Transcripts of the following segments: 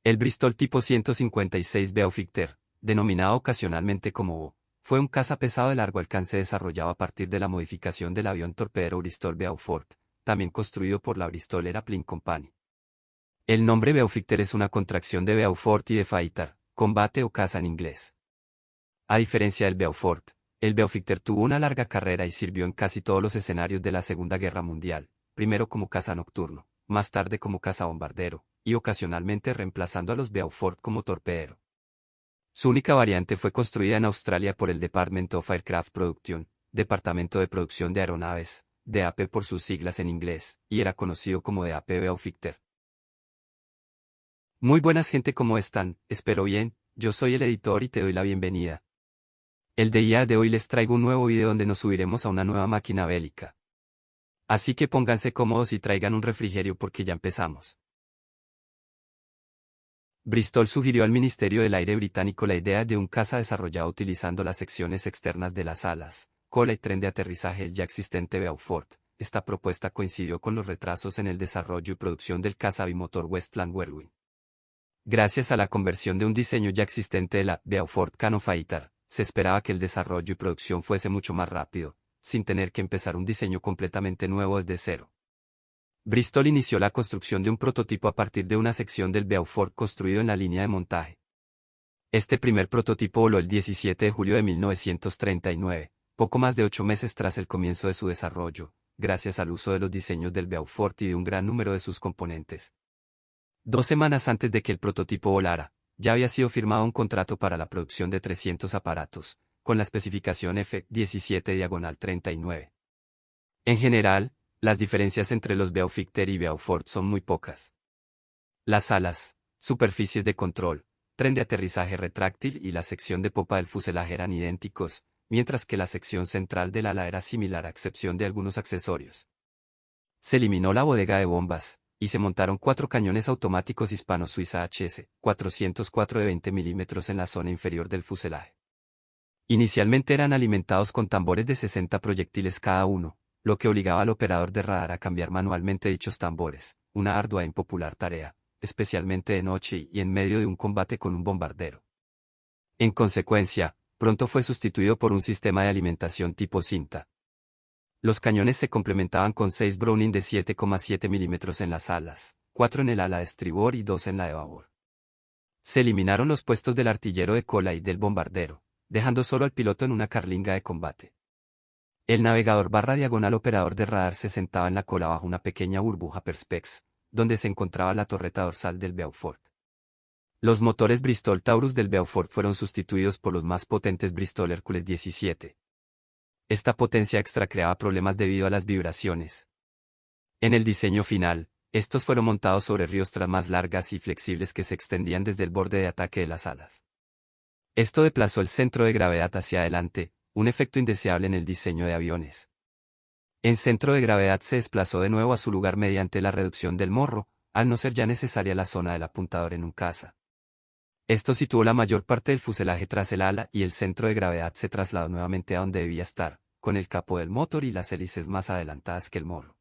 El Bristol tipo 156 Beaufighter, denominado ocasionalmente como BO, fue un caza pesado de largo alcance desarrollado a partir de la modificación del avión torpedero Bristol Beaufort, también construido por la Bristol Airplane Company. El nombre Beaufighter es una contracción de Beaufort y de Fighter, combate o caza en inglés. A diferencia del Beaufort, el Beaufighter tuvo una larga carrera y sirvió en casi todos los escenarios de la Segunda Guerra Mundial, primero como caza nocturno, más tarde como cazabombardero, y ocasionalmente reemplazando a los Beaufort como torpedero. Su única variante fue construida en Australia por el Department of Aircraft Production, Departamento de Producción de Aeronaves, DAP por sus siglas en inglés, y era conocido como DAP Beaufighter. Muy buenas gente, ¿cómo están? Espero bien, yo soy el editor y te doy la bienvenida. El día de hoy les traigo un nuevo video donde nos subiremos a una nueva máquina bélica. Así que pónganse cómodos y traigan un refrigerio porque ya empezamos. Bristol sugirió al Ministerio del Aire británico la idea de un caza desarrollado utilizando las secciones externas de las alas, cola y tren de aterrizaje ya existente Beaufort. Esta propuesta coincidió con los retrasos en el desarrollo y producción del caza bimotor Westland Whirlwind. Gracias a la conversión de un diseño ya existente de la Beaufort Cannon Fighter, se esperaba que el desarrollo y producción fuese mucho más rápido, sin tener que empezar un diseño completamente nuevo desde cero. Bristol inició la construcción de un prototipo a partir de una sección del Beaufort construido en la línea de montaje. Este primer prototipo voló el 17 de julio de 1939, poco más de 8 meses tras el comienzo de su desarrollo, gracias al uso de los diseños del Beaufort y de un gran número de sus componentes. 2 semanas antes de que el prototipo volara, ya había sido firmado un contrato para la producción de 300 aparatos, con la especificación F-17-39. En general, las diferencias entre los Beaufighter y Beaufort son muy pocas. Las alas, superficies de control, tren de aterrizaje retráctil y la sección de popa del fuselaje eran idénticos, mientras que la sección central del ala era similar a excepción de algunos accesorios. Se eliminó la bodega de bombas, y se montaron 4 cañones automáticos hispano-suiza HS-404 de 20 mm en la zona inferior del fuselaje. Inicialmente eran alimentados con tambores de 60 proyectiles cada uno, lo que obligaba al operador de radar a cambiar manualmente dichos tambores, una ardua e impopular tarea, especialmente de noche y en medio de un combate con un bombardero. En consecuencia, pronto fue sustituido por un sistema de alimentación tipo cinta. Los cañones se complementaban con 6 Browning de 7,7 mm en las alas, 4 en el ala de estribor y 2 en la de babor. Se eliminaron los puestos del artillero de cola y del bombardero, dejando solo al piloto en una carlinga de combate. El navegador /diagonal operador de radar se sentaba en la cola bajo una pequeña burbuja Perspex, donde se encontraba la torreta dorsal del Beaufort. Los motores Bristol Taurus del Beaufort fueron sustituidos por los más potentes Bristol Hercules 17. Esta potencia extra creaba problemas debido a las vibraciones. En el diseño final, estos fueron montados sobre riostras más largas y flexibles que se extendían desde el borde de ataque de las alas. Esto desplazó el centro de gravedad hacia adelante, un efecto indeseable en el diseño de aviones. El centro de gravedad se desplazó de nuevo a su lugar mediante la reducción del morro, al no ser ya necesaria la zona del apuntador en un caza. Esto situó la mayor parte del fuselaje tras el ala y el centro de gravedad se trasladó nuevamente a donde debía estar, con el capó del motor y las hélices más adelantadas que el morro.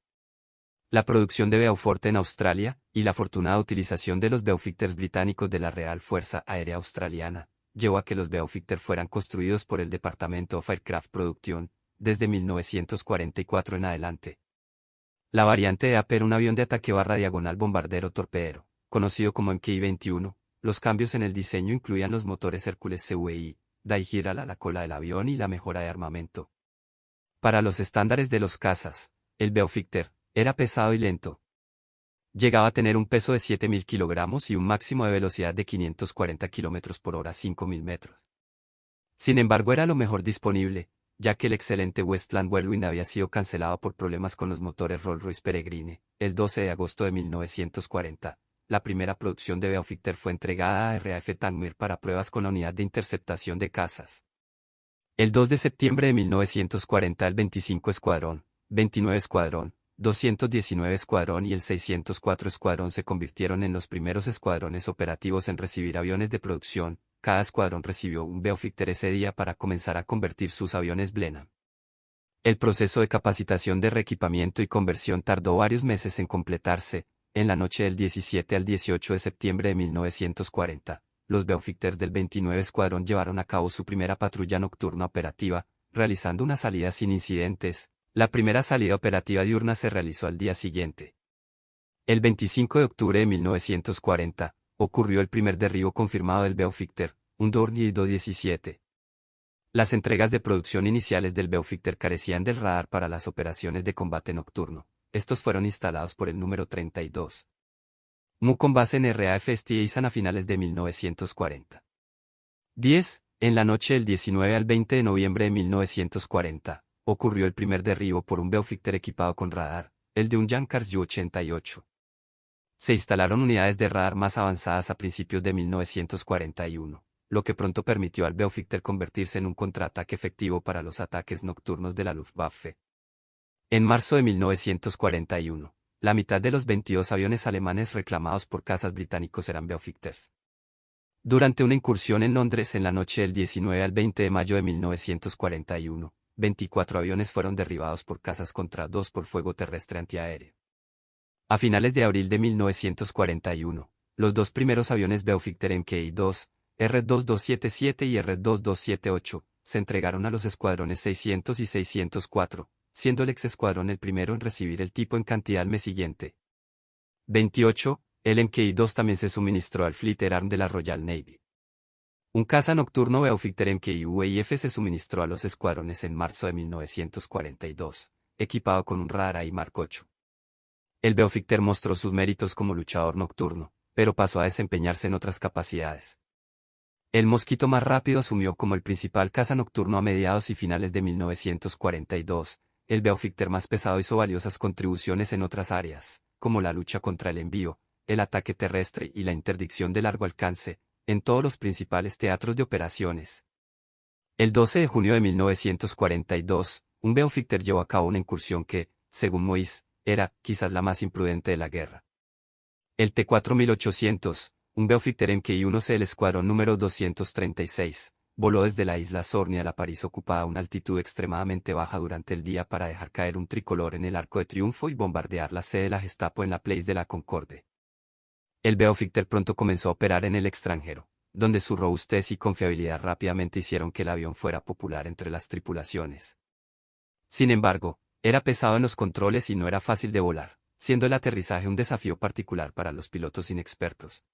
La producción de Beaufort en Australia, y la afortunada utilización de los Beaufighters británicos de la Real Fuerza Aérea Australiana, llevó a que los Beaufighter fueran construidos por el Departamento of Aircraft Production, desde 1944 en adelante. La variante de AP era un avión de ataque /diagonal bombardero torpedero, conocido como MK-21. Los cambios en el diseño incluían los motores Hércules CVI, dihedral a la cola del avión y la mejora de armamento. Para los estándares de los cazas, el Beaufighter era pesado y lento. Llegaba a tener un peso de 7.000 kilogramos y un máximo de velocidad de 540 km por hora 5.000 metros. Sin embargo era lo mejor disponible, ya que el excelente Westland Whirlwind había sido cancelado por problemas con los motores Rolls-Royce Peregrine. El 12 de agosto de 1940, la primera producción de Beaufighter fue entregada a RAF Tangmere para pruebas con la unidad de interceptación de cazas. El 2 de septiembre de 1940 el 25 Escuadrón, 29 Escuadrón, 219 Escuadrón y el 604 Escuadrón se convirtieron en los primeros escuadrones operativos en recibir aviones de producción. Cada escuadrón recibió un Beaufighter ese día para comenzar a convertir sus aviones Blenheim. El proceso de capacitación de reequipamiento y conversión tardó varios meses en completarse, En la noche del 17 al 18 de septiembre de 1940, los Beauficters del 29 Escuadrón llevaron a cabo su primera patrulla nocturna operativa, realizando una salida sin incidentes. La primera salida operativa diurna se realizó al día siguiente. El 25 de octubre de 1940, ocurrió el primer derribo confirmado del Beauficter, un Dornier 17. Las entregas de producción iniciales del Beauficter carecían del radar para las operaciones de combate nocturno. Estos fueron instalados por el número 32. MU con base en RAF Stuyvesant a finales de 1940. 10. En la noche del 19 al 20 de noviembre de 1940, ocurrió el primer derribo por un Beauficter equipado con radar, el de un Junkers Ju-88. Se instalaron unidades de radar más avanzadas a principios de 1941, lo que pronto permitió al Beauficter convertirse en un contraataque efectivo para los ataques nocturnos de la Luftwaffe. En marzo de 1941, la mitad de los 22 aviones alemanes reclamados por cazas británicos eran Beauficters. Durante una incursión en Londres en la noche del 19 al 20 de mayo de 1941, 24 aviones fueron derribados por cazas contra 2 por fuego terrestre antiaéreo. A finales de abril de 1941, los dos primeros aviones Beauficter MKI-2, R-2277 y R-2278, se entregaron a los escuadrones 600 y 604, siendo el ex escuadrón el primero en recibir el tipo en cantidad al mes siguiente. 28. El MKI-2 también se suministró al Fleet Air Arm de la Royal Navy. Un caza nocturno Beauficter MKI-UAF se suministró a los escuadrones en marzo de 1942, equipado con un radar AI Mark 8. El Beauficter mostró sus méritos como luchador nocturno, pero pasó a desempeñarse en otras capacidades. El Mosquito más rápido asumió como el principal caza nocturno a mediados y finales de 1942. El Beauficter más pesado hizo valiosas contribuciones en otras áreas, como la lucha contra el envío, el ataque terrestre y la interdicción de largo alcance, en todos los principales teatros de operaciones. El 12 de junio de 1942, un Beauficter llevó a cabo una incursión que, según Moïse, era, quizás la más imprudente de la guerra. El T-4800, un Beauficter MKI-1C del escuadrón número 236, voló desde la isla Sorny a la París ocupada a una altitud extremadamente baja durante el día para dejar caer un tricolor en el Arco de Triunfo y bombardear la sede de la Gestapo en la Place de la Concorde. El Beauficter pronto comenzó a operar en el extranjero, donde su robustez y confiabilidad rápidamente hicieron que el avión fuera popular entre las tripulaciones. Sin embargo, era pesado en los controles y no era fácil de volar, siendo el aterrizaje un desafío particular para los pilotos inexpertos.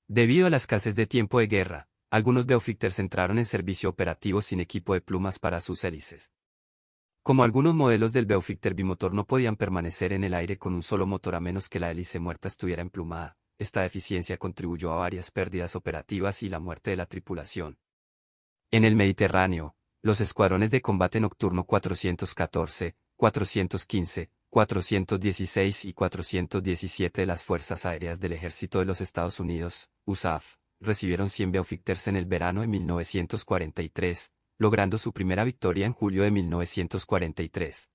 Debido a la escasez de tiempo de guerra, algunos Beauficters entraron en servicio operativo sin equipo de plumas para sus hélices. Como algunos modelos del Beauficter bimotor no podían permanecer en el aire con un solo motor a menos que la hélice muerta estuviera emplumada, esta deficiencia contribuyó a varias pérdidas operativas y la muerte de la tripulación. En el Mediterráneo, los escuadrones de combate nocturno 414, 415, 416 y 417 de las Fuerzas Aéreas del Ejército de los Estados Unidos, USAF, recibieron 100 Beauficters en el verano de 1943, logrando su primera victoria en julio de 1943.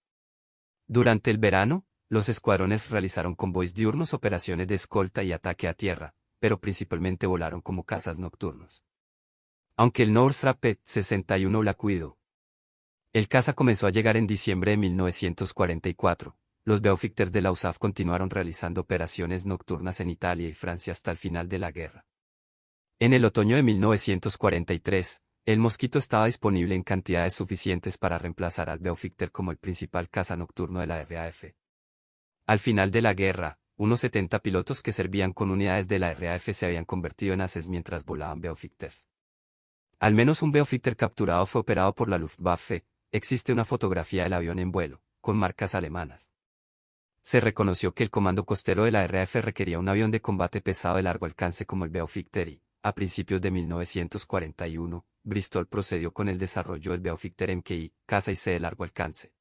Durante el verano, los escuadrones realizaron convoys diurnos, operaciones de escolta y ataque a tierra, pero principalmente volaron como cazas nocturnos. Aunque el Northrop P-61 Black Widow. El caza comenzó a llegar en diciembre de 1944. Los Beauficters de la USAF continuaron realizando operaciones nocturnas en Italia y Francia hasta el final de la guerra. En el otoño de 1943, el Mosquito estaba disponible en cantidades suficientes para reemplazar al Beauficter como el principal caza nocturno de la RAF. Al final de la guerra, unos 70 pilotos que servían con unidades de la RAF se habían convertido en ases mientras volaban Beauficters. Al menos un Beauficter capturado fue operado por la Luftwaffe. Existe una fotografía del avión en vuelo, con marcas alemanas. Se reconoció que el comando costero de la RAF requería un avión de combate pesado de largo alcance como el Beauficter y, a principios de 1941, Bristol procedió con el desarrollo del Beauficter MKI, caza y C de largo alcance.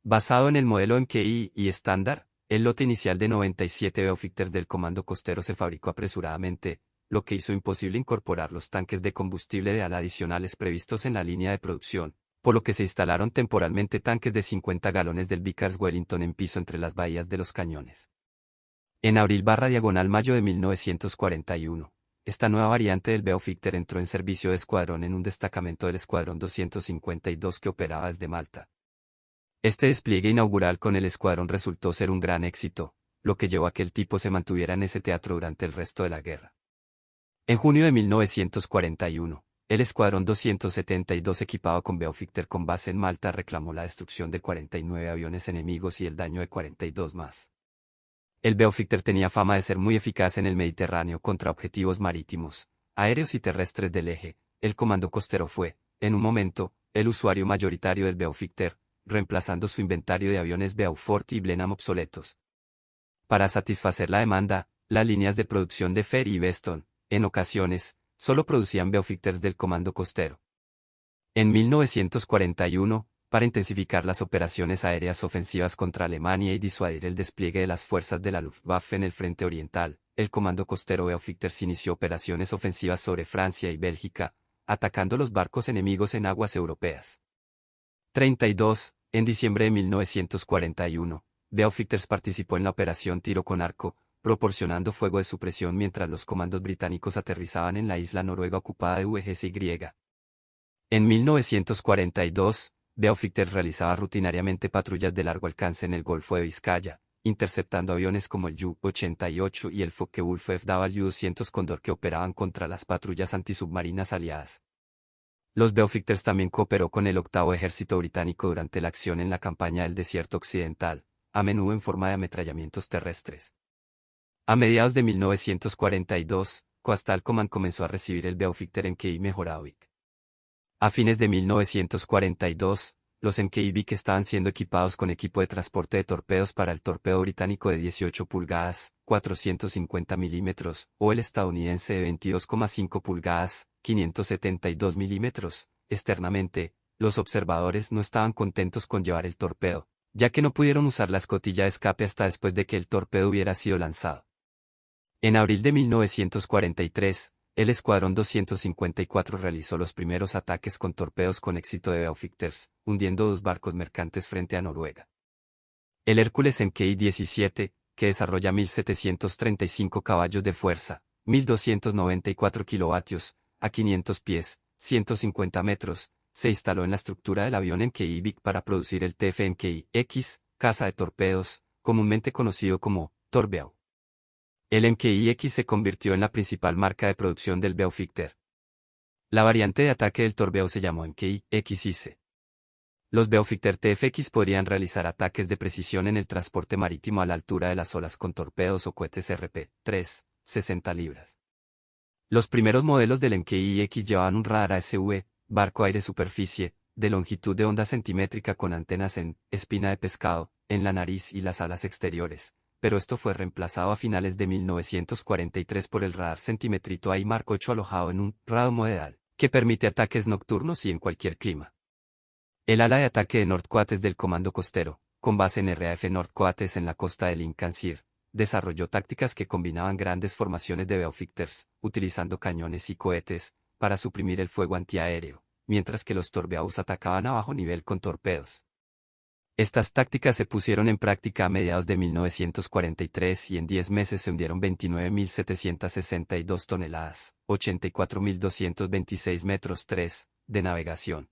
Basado en el modelo MKI y estándar, el lote inicial de 97 Beauficters del comando costero se fabricó apresuradamente, lo que hizo imposible incorporar los tanques de combustible de ala adicionales previstos en la línea de producción, por lo que se instalaron temporalmente tanques de 50 galones del Vickers Wellington en piso entre las bahías de los cañones. En abril/mayo de 1941, esta nueva variante del Beauficter entró en servicio de escuadrón en un destacamento del Escuadrón 252 que operaba desde Malta. Este despliegue inaugural con el escuadrón resultó ser un gran éxito, lo que llevó a que el tipo se mantuviera en ese teatro durante el resto de la guerra. En junio de 1941, el Escuadrón 272 equipado con Beaufighter con base en Malta reclamó la destrucción de 49 aviones enemigos y el daño de 42 más. El Beaufighter tenía fama de ser muy eficaz en el Mediterráneo contra objetivos marítimos, aéreos y terrestres del eje. El comando costero fue, en un momento, el usuario mayoritario del Beaufighter, reemplazando su inventario de aviones Beaufort y Blenheim obsoletos. Para satisfacer la demanda, las líneas de producción de Fairey y Beston, en ocasiones, solo producían Beaufighters del comando costero. En 1941, para intensificar las operaciones aéreas ofensivas contra Alemania y disuadir el despliegue de las fuerzas de la Luftwaffe en el frente oriental, el comando costero Beaufighter inició operaciones ofensivas sobre Francia y Bélgica, atacando los barcos enemigos en aguas europeas. 32. En diciembre de 1941, Beaufighter participó en la operación Tiro con Arco, proporcionando fuego de supresión mientras los comandos británicos aterrizaban en la isla noruega ocupada de UGSY. En 1942, Beaufighter realizaba rutinariamente patrullas de largo alcance en el Golfo de Vizcaya, interceptando aviones como el Ju-88 y el Focke-Wulf FW-200 Cóndor que operaban contra las patrullas antisubmarinas aliadas. Los Beaufighters también cooperó con el octavo ejército británico durante la acción en la campaña del desierto occidental, a menudo en forma de ametrallamientos terrestres. A mediados de 1942, Coastal Command comenzó a recibir el Beaufighter MKI Mejoravic. A fines de 1942, los MKI-Vic estaban siendo equipados con equipo de transporte de torpedos para el torpedo británico de 18 pulgadas, 450 milímetros, o el estadounidense de 22,5 pulgadas, 572 milímetros. Externamente, los observadores no estaban contentos con llevar el torpedo, ya que no pudieron usar la escotilla de escape hasta después de que el torpedo hubiera sido lanzado. En abril de 1943, el Escuadrón 254 realizó los primeros ataques con torpedos con éxito de Beaufighters, hundiendo 2 barcos mercantes frente a Noruega. El Hércules MKI-17, que desarrolla 1.735 caballos de fuerza, 1.294 kilovatios, a 500 pies, 150 metros, se instaló en la estructura del avión MKI-Vic para producir el TF-MKI-X, caza de torpedos, comúnmente conocido como Torpedo. El MKI-X se convirtió en la principal marca de producción del Beaufighter. La variante de ataque del torpedo se llamó MKI-XIC. Los Beaufighter TFX podrían realizar ataques de precisión en el transporte marítimo a la altura de las olas con torpedos o cohetes RP-3, 60 libras. Los primeros modelos del MKI-X llevaban un radar ASV, barco aire-superficie, de longitud de onda centimétrica con antenas en espina de pescado, en la nariz y las alas exteriores, pero esto fue reemplazado a finales de 1943 por el radar centimetrito AI Mark 8 alojado en un radar modal, que permite ataques nocturnos y en cualquier clima. El ala de ataque de Nordquarters del Comando Costero, con base en RAF Nordquarters en la costa de Lincolnshire, desarrolló tácticas que combinaban grandes formaciones de Beaufighters, utilizando cañones y cohetes, para suprimir el fuego antiaéreo, mientras que los torpedos atacaban a bajo nivel con torpedos. Estas tácticas se pusieron en práctica a mediados de 1943 y en 10 meses se hundieron 29.762 toneladas, 84.226 metros 3, de navegación.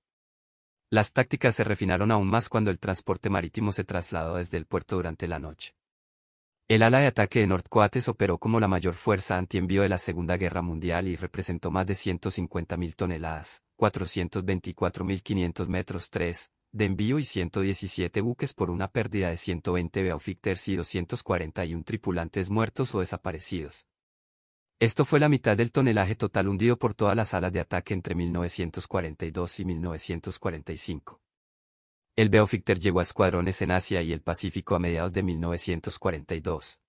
Las tácticas se refinaron aún más cuando el transporte marítimo se trasladó desde el puerto durante la noche. El ala de ataque de Nordquarters operó como la mayor fuerza antienvío de la Segunda Guerra Mundial y representó más de 150.000 toneladas, 424.500 metros 3, de envío y 117 buques por una pérdida de 120 Beaufighters y 241 tripulantes muertos o desaparecidos. Esto fue la mitad del tonelaje total hundido por todas las alas de ataque entre 1942 y 1945. El Beaufighter llegó a escuadrones en Asia y el Pacífico a mediados de 1942.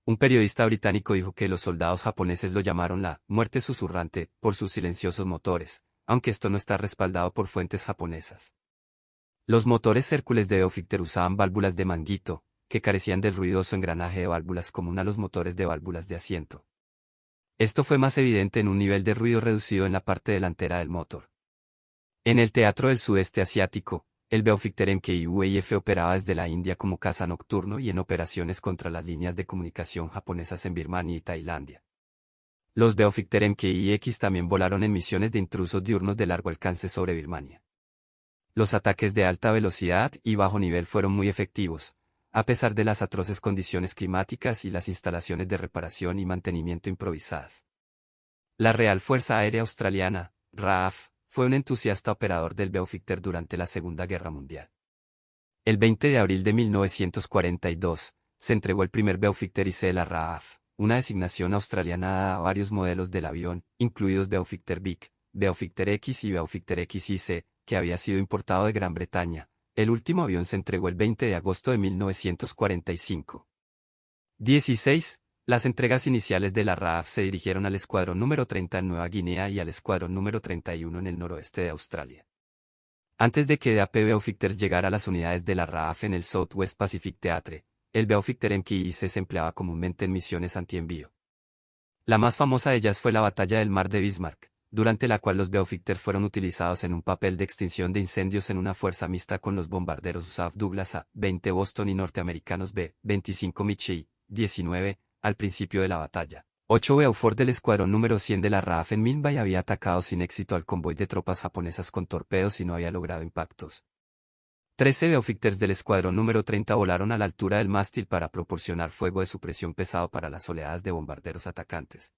Un periodista británico dijo que los soldados japoneses lo llamaron la «muerte susurrante» por sus silenciosos motores, aunque esto no está respaldado por fuentes japonesas. Los motores Hércules de Beaufighter usaban válvulas de manguito, que carecían del ruidoso engranaje de válvulas común a los motores de válvulas de asiento. Esto fue más evidente en un nivel de ruido reducido en la parte delantera del motor. En el teatro del sudeste asiático, el Beaufighter MKI-UAF operaba desde la India como caza nocturno y en operaciones contra las líneas de comunicación japonesas en Birmania y Tailandia. Los Beaufighter MKI-X también volaron en misiones de intrusos diurnos de largo alcance sobre Birmania. Los ataques de alta velocidad y bajo nivel fueron muy efectivos, a pesar de las atroces condiciones climáticas y las instalaciones de reparación y mantenimiento improvisadas. La Real Fuerza Aérea Australiana, RAAF, fue un entusiasta operador del Beaufort durante la Segunda Guerra Mundial. El 20 de abril de 1942, se entregó el primer Beaufort IC de la RAAF, una designación australiana dada a varios modelos del avión, incluidos Beaufort Vic, Beaufort X y Beaufort XIC, que había sido importado de Gran Bretaña. El último avión se entregó el 20 de agosto de 1945. 16. Las entregas iniciales de la RAAF se dirigieron al Escuadrón número 30 en Nueva Guinea y al Escuadrón número 31 en el noroeste de Australia. Antes de que DAP Beaufort llegara a las unidades de la RAAF en el Southwest Pacific Theatre, el Beaufort MQIC se empleaba comúnmente en misiones antienvío. La más famosa de ellas fue la Batalla del Mar de Bismarck, durante la cual los Beaufort fueron utilizados en un papel de extinción de incendios en una fuerza mixta con los bombarderos USAF Douglas A-20 Boston y norteamericanos B-25 Mitchell, 19, al principio de la batalla. 8 Beaufort del escuadrón número 100 de la RAAF en Midway había atacado sin éxito al convoy de tropas japonesas con torpedos y no había logrado impactos. 13 Beauforters del escuadrón número 30 volaron a la altura del mástil para proporcionar fuego de supresión pesado para las oleadas de bombarderos atacantes.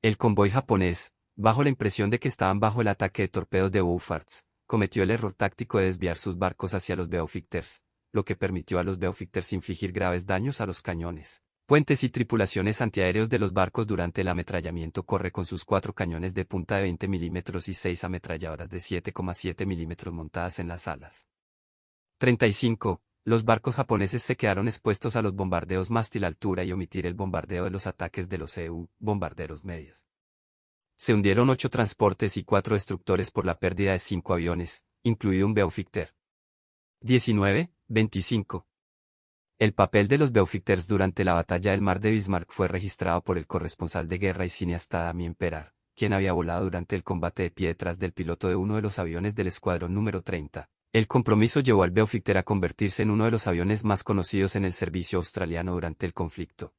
El convoy japonés, bajo la impresión de que estaban bajo el ataque de torpedos de Beauforts, cometió el error táctico de desviar sus barcos hacia los Beauforters, lo que permitió a los Beauforters infligir graves daños a los cañones, puentes y tripulaciones antiaéreos de los barcos durante el ametrallamiento. Corre con sus 4 cañones de punta de 20 mm y 6 ametralladoras de 7,7 mm montadas en las alas. 35. Los barcos japoneses se quedaron expuestos a los bombardeos mástil altura y omitir el bombardeo de los ataques de los EU, bombarderos medios. Se hundieron 8 transportes y 4 destructores por la pérdida de 5 aviones, incluido un Beaufort. 19. 25. El papel de los Beauforters durante la batalla del Mar de Bismarck fue registrado por el corresponsal de guerra y cineasta Damien Perar, quien había volado durante el combate de pie detrás del piloto de uno de los aviones del escuadrón número 30. El compromiso llevó al Beaufort a convertirse en uno de los aviones más conocidos en el servicio australiano durante el conflicto.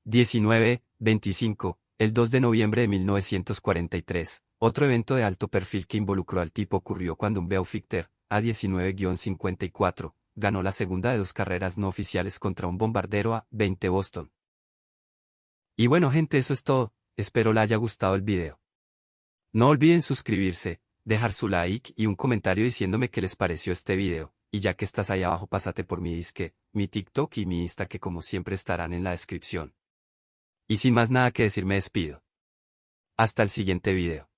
19. 25. El 2 de noviembre de 1943, otro evento de alto perfil que involucró al tipo ocurrió cuando un Beaufort, A-19-54, ganó la segunda de 2 carreras no oficiales contra un bombardero A-20 Boston. Y bueno gente, eso es todo, espero les haya gustado el video. No olviden suscribirse, dejar su like y un comentario diciéndome qué les pareció este video, y ya que estás ahí abajo pásate por mi disque, mi TikTok y mi Insta que como siempre estarán en la descripción. Y sin más nada que decir me despido. Hasta el siguiente video.